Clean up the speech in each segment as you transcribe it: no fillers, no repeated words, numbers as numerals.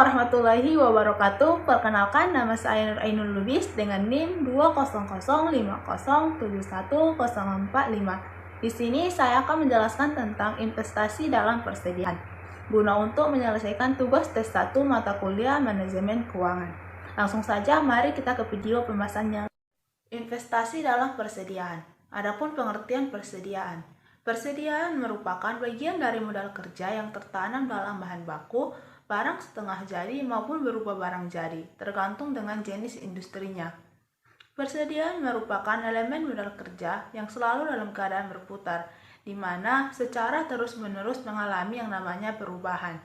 warahmatullahi wabarakatuh. Perkenalkan, nama saya Nur Ainul Lubis dengan NIM 20050710445. Di sini saya akan menjelaskan tentang investasi dalam persediaan, guna untuk menyelesaikan tugas tes 1 mata kuliah manajemen keuangan. Langsung saja, mari kita ke video pembahasannya. Investasi dalam persediaan. Adapun pengertian persediaan. Persediaan merupakan bagian dari modal kerja yang tertanam dalam bahan baku, barang setengah jadi maupun berupa barang jadi, tergantung dengan jenis industrinya. Persediaan merupakan elemen modal kerja yang selalu dalam keadaan berputar, di mana secara terus-menerus mengalami yang namanya perubahan.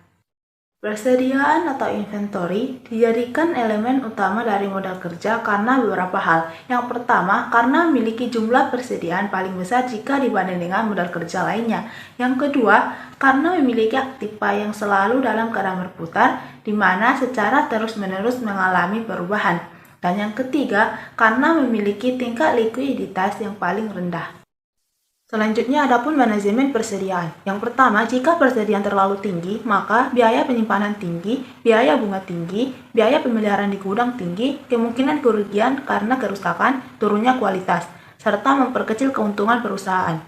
Persediaan atau inventory dijadikan elemen utama dari modal kerja karena beberapa hal. Yang pertama, karena memiliki jumlah persediaan paling besar jika dibanding dengan modal kerja lainnya. Yang kedua, karena memiliki aktiva yang selalu dalam keadaan berputar, di mana secara terus-menerus mengalami perubahan. Dan yang ketiga, karena memiliki tingkat likuiditas yang paling rendah. Selanjutnya, adapun manajemen persediaan. Yang pertama, jika persediaan terlalu tinggi, maka biaya penyimpanan tinggi, biaya bunga tinggi, biaya pemeliharaan di gudang tinggi, kemungkinan kerugian karena kerusakan, turunnya kualitas, serta memperkecil keuntungan perusahaan.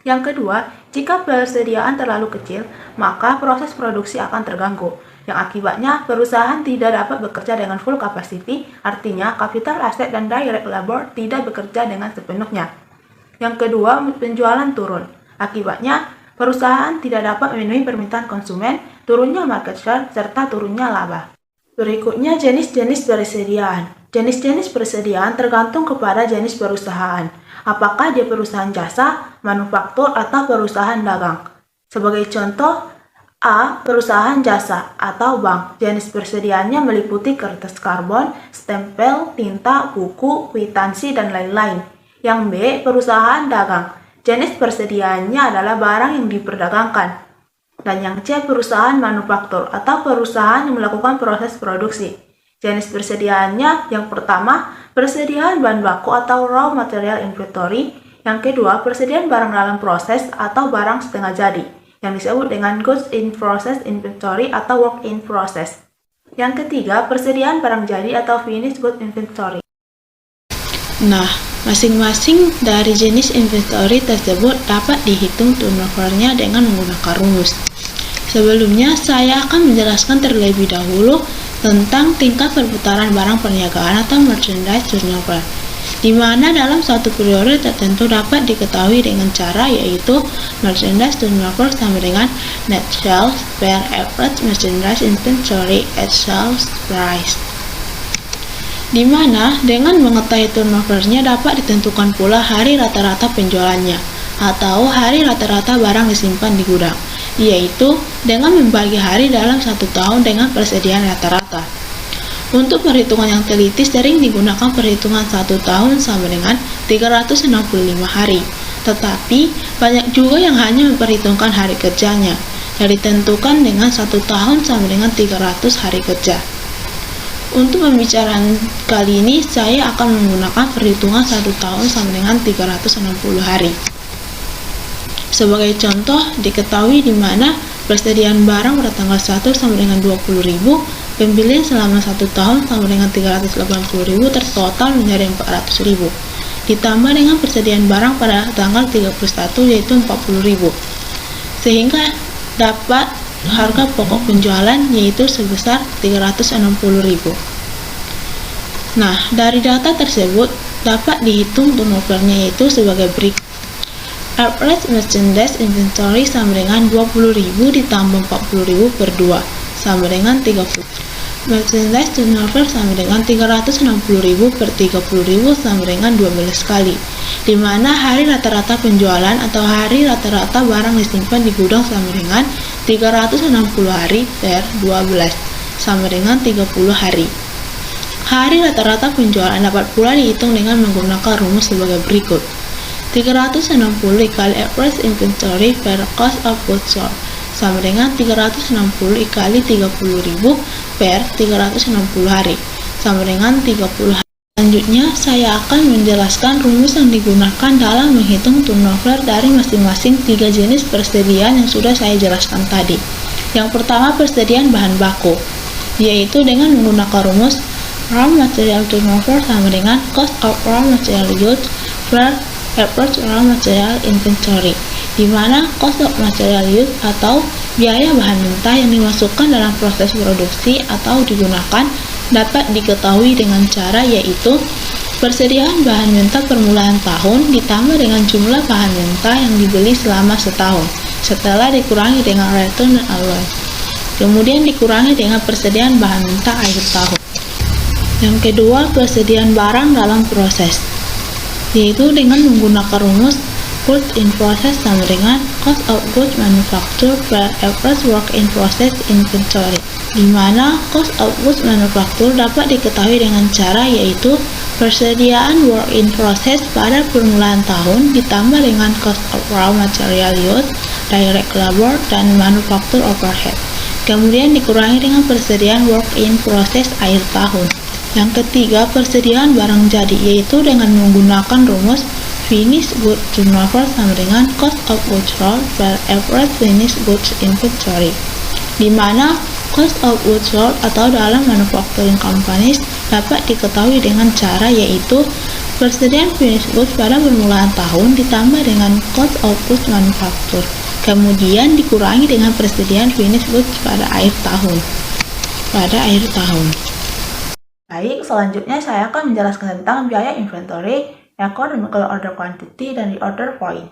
Yang kedua, jika persediaan terlalu kecil, maka proses produksi akan terganggu, yang akibatnya perusahaan tidak dapat bekerja dengan full capacity, artinya capital asset dan direct labor tidak bekerja dengan sepenuhnya. Yang kedua, penjualan turun. Akibatnya, perusahaan tidak dapat memenuhi permintaan konsumen, turunnya market share, serta turunnya laba. Berikutnya, jenis-jenis persediaan. Jenis-jenis persediaan tergantung kepada jenis perusahaan. Apakah dia perusahaan jasa, manufaktur, atau perusahaan dagang. Sebagai contoh, A. Perusahaan jasa atau bank. Jenis persediaannya meliputi kertas karbon, stempel, tinta, buku, kwitansi, dan lain-lain. Yang B. Perusahaan dagang. Jenis persediaannya adalah barang yang diperdagangkan. Dan yang C. Perusahaan manufaktur atau perusahaan yang melakukan proses produksi. Jenis persediaannya yang pertama, persediaan bahan baku atau raw material inventory. Yang kedua, persediaan barang dalam proses atau barang setengah jadi, yang disebut dengan goods in process inventory atau work in process. Yang ketiga, persediaan barang jadi atau finished goods inventory. Nah, masing-masing dari jenis inventory tersebut dapat dihitung turnover-nya dengan menggunakan rumus. Sebelumnya, saya akan menjelaskan terlebih dahulu tentang tingkat perputaran barang perniagaan atau merchandise turnover, di mana dalam suatu periode tertentu dapat diketahui dengan cara yaitu merchandise turnover sama dengan net sales per average merchandise inventory at sales price, di mana dengan mengetahui turnover-nya dapat ditentukan pula hari rata-rata penjualannya atau hari rata-rata barang disimpan di gudang, yaitu dengan membagi hari dalam satu tahun dengan persediaan rata-rata. Untuk perhitungan yang teliti sering digunakan perhitungan satu tahun sama dengan 365 hari, tetapi banyak juga yang hanya memperhitungkan hari kerjanya, yang ditentukan dengan satu tahun sama dengan 300 hari kerja. Untuk pembicaraan kali ini, saya akan menggunakan perhitungan satu tahun sama dengan 360 hari. Sebagai contoh, diketahui di mana persediaan barang pada tanggal 1 sama dengan 20.000, pembelian selama satu tahun sama dengan 380.000 tertotal menjadi 400.000, ditambah dengan persediaan barang pada tanggal 31 yaitu 40.000, sehingga dapat harga pokok penjualan yaitu sebesar 360.000. Nah, dari data tersebut dapat dihitung turnover-nya yaitu sebagai berikut. Average merchandise inventory sama dengan 20.000 ditambah 40.000 per 2 sama dengan 30. Merchandise turnover sama dengan 360.000 per 30.000 sama dengan 12 kali, di mana hari rata-rata penjualan atau hari rata-rata barang disimpan di gudang sama dengan 360 hari per 12 sama dengan 30 hari. Hari rata-rata penjualan dapat pula dihitung dengan menggunakan rumus sebagai berikut. 360 dikali average inventory per cost of goods sold sama dengan 360 dikali 30.000 per 360 hari sama dengan 30 hari. Selanjutnya, saya akan menjelaskan rumus yang digunakan dalam menghitung turnover dari masing-masing tiga jenis persediaan yang sudah saya jelaskan tadi. Yang pertama, persediaan bahan baku. yaitu dengan menggunakan rumus raw material turnover sama dengan cost of raw material used per average raw material inventory, di mana cost of material used atau biaya bahan mentah yang dimasukkan dalam proses produksi atau digunakan dapat diketahui dengan cara yaitu persediaan bahan mentah permulaan tahun ditambah dengan jumlah bahan mentah yang dibeli selama setahun setelah dikurangi dengan return dan allowance, kemudian dikurangi dengan persediaan bahan mentah akhir tahun. Yang kedua, persediaan barang dalam proses, yaitu dengan menggunakan rumus goods in process sama dengan cost of goods manufactured per average work in process inventory, di mana cost of goods manufactured dapat diketahui dengan cara yaitu persediaan work in process pada permulaan tahun ditambah dengan cost of raw material used, direct labor, dan manufacture overhead, kemudian dikurangi dengan persediaan work in process akhir tahun. Yang ketiga, persediaan barang jadi, yaitu dengan menggunakan rumus finished goods turnover sama dengan cost of goods sold per average finished goods inventory, di mana cost of goods sold atau dalam manufacturing companies dapat diketahui dengan cara yaitu persediaan finished goods pada permulaan tahun ditambah dengan cost of goods manufactured, kemudian dikurangi dengan persediaan finished goods pada akhir tahun. Baik, selanjutnya saya akan menjelaskan tentang biaya inventory, economical order quantity, dan reorder point.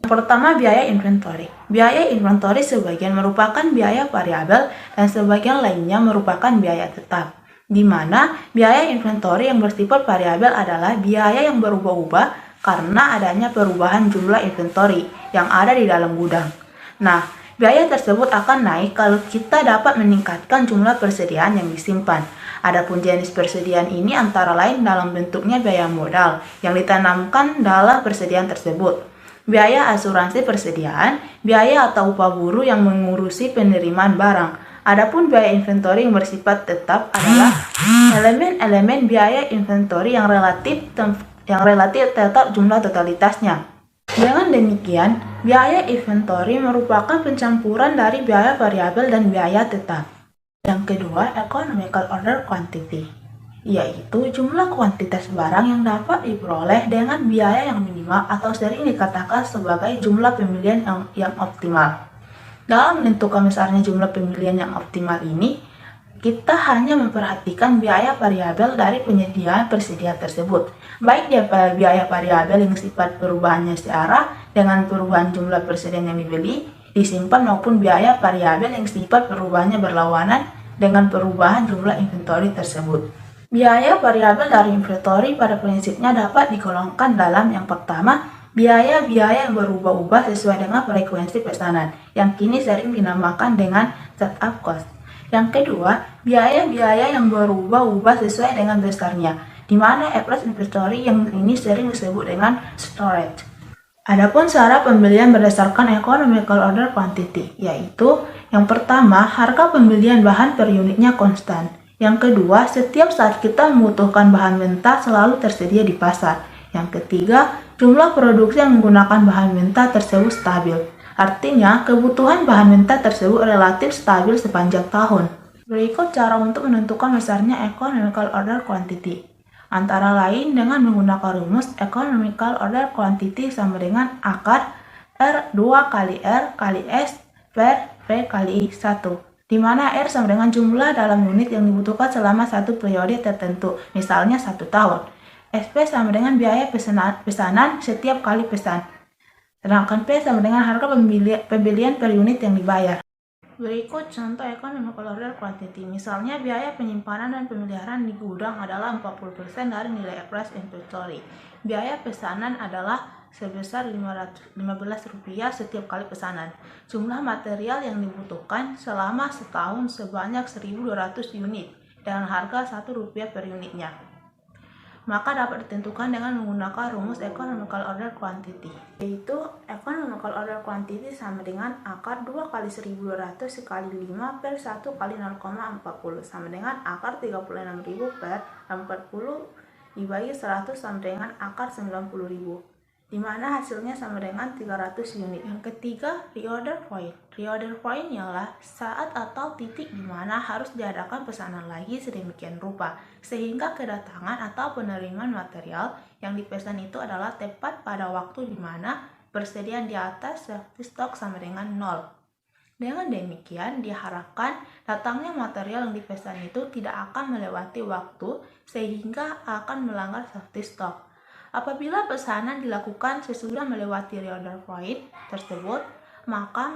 Yang pertama, biaya inventory. Biaya inventory sebagian merupakan biaya variabel dan sebagian lainnya merupakan biaya tetap. Di mana biaya inventory yang bersifat variabel adalah biaya yang berubah-ubah karena adanya perubahan jumlah inventory yang ada di dalam gudang. Nah, biaya tersebut akan naik kalau kita dapat meningkatkan jumlah persediaan yang disimpan. Adapun jenis persediaan ini antara lain dalam bentuknya biaya modal yang ditanamkan dalam persediaan tersebut, biaya asuransi persediaan, biaya atau upah buruh yang mengurusi penerimaan barang. Adapun biaya inventory yang bersifat tetap adalah elemen-elemen biaya inventory yang relatif tetap jumlah totalitasnya. Dengan demikian, biaya inventory merupakan pencampuran dari biaya variabel dan biaya tetap. Yang kedua, economical order quantity, yaitu jumlah kuantitas barang yang dapat diperoleh dengan biaya yang minimal atau sering dikatakan sebagai jumlah pembelian yang optimal. Dalam menentukan besarnya jumlah pembelian yang optimal ini, kita hanya memperhatikan biaya variabel dari penyediaan persediaan tersebut, baik biaya variabel yang sifat perubahannya searah dengan perubahan jumlah persediaan yang dibeli, disimpan, maupun biaya variabel yang sifat perubahannya berlawanan dengan perubahan jumlah inventory tersebut. Biaya variabel dari inventory pada prinsipnya dapat digolongkan dalam yang pertama, biaya-biaya yang berubah-ubah sesuai dengan frekuensi pesanan, yang kini sering dinamakan dengan setup cost. Yang kedua, biaya-biaya yang berubah-ubah sesuai dengan besarnya, di mana average inventory yang ini sering disebut dengan storage. Adapun cara pembelian berdasarkan economical order quantity, yaitu yang pertama, harga pembelian bahan per unitnya konstan. Yang kedua, setiap saat kita membutuhkan bahan mentah selalu tersedia di pasar. Yang ketiga, jumlah produksi yang menggunakan bahan mentah tersebut stabil. Artinya, kebutuhan bahan mentah tersebut relatif stabil sepanjang tahun. Berikut cara untuk menentukan besarnya economical order quantity. Antara lain dengan menggunakan rumus economical order quantity sama dengan akar R2 kali R kali S per V kali 1, di mana R sama dengan jumlah dalam unit yang dibutuhkan selama satu periode tertentu, misalnya 1 tahun. SP sama dengan biaya pesanan setiap kali pesan. Sedangkan P sama dengan harga pembelian per unit yang dibayar. Berikut contoh economical order quantity. Misalnya biaya penyimpanan dan pemeliharaan di gudang adalah 40% dari nilai average inventory. Biaya pesanan adalah sebesar Rp15 setiap kali pesanan. Jumlah material yang dibutuhkan selama setahun sebanyak 1.200 unit dengan harga Rp1 per unitnya. Maka dapat ditentukan dengan menggunakan rumus economical order quantity, yaitu economical order quantity sama dengan akar 2 kali 1.200 kali 5 per 1 kali 0,40 sama dengan akar 36.000 per 40 dibagi 100 sama dengan akar 90.000. di mana hasilnya sama dengan 300 unit. Yang ketiga, reorder point. Reorder point ialah saat atau titik di mana harus diadakan pesanan lagi sedemikian rupa, sehingga kedatangan atau penerimaan material yang dipesan itu adalah tepat pada waktu di mana persediaan di atas safety stock sama dengan 0. Dengan demikian, diharapkan datangnya material yang dipesan itu tidak akan melewati waktu sehingga akan melanggar safety stock. Apabila pesanan dilakukan sesudah melewati reorder point tersebut, maka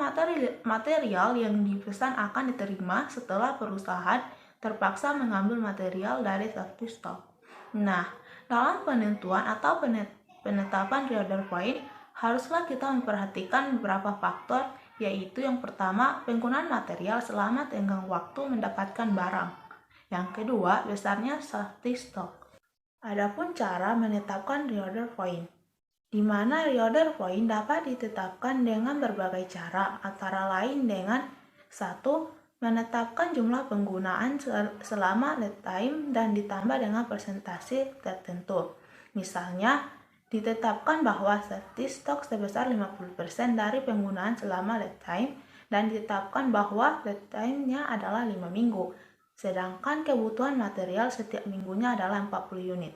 material yang dipesan akan diterima setelah perusahaan terpaksa mengambil material dari safety stock. Nah, dalam penentuan atau penetapan reorder point, haruslah kita memperhatikan beberapa faktor, yaitu yang pertama, penggunaan material selama tenggang waktu mendapatkan barang. Yang kedua, besarnya safety stock. Adapun cara menetapkan reorder point, di mana reorder point dapat ditetapkan dengan berbagai cara, antara lain dengan 1. Menetapkan jumlah penggunaan selama lead time dan ditambah dengan persentase tertentu. Misalnya, ditetapkan bahwa safety stock sebesar 50% dari penggunaan selama lead time dan ditetapkan bahwa lead time-nya adalah 5 minggu. Sedangkan kebutuhan material setiap minggunya adalah 40 unit.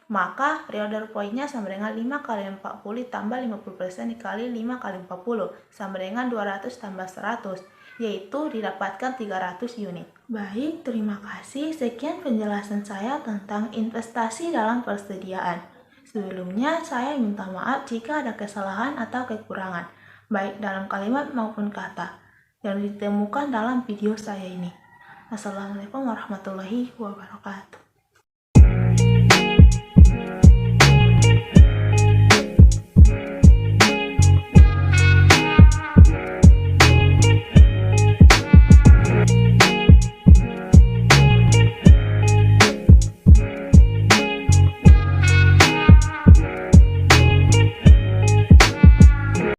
Maka reorder point-nya sama dengan 5 kali 40 tambah 50% dikali 5 kali 40 sama dengan 200 tambah 100, yaitu didapatkan 300 unit. Baik, terima kasih. Sekian penjelasan saya tentang investasi dalam persediaan. Sebelumnya, saya minta maaf jika ada kesalahan atau kekurangan, baik dalam kalimat maupun kata, yang ditemukan dalam video saya ini. Assalamualaikum warahmatullahi wabarakatuh.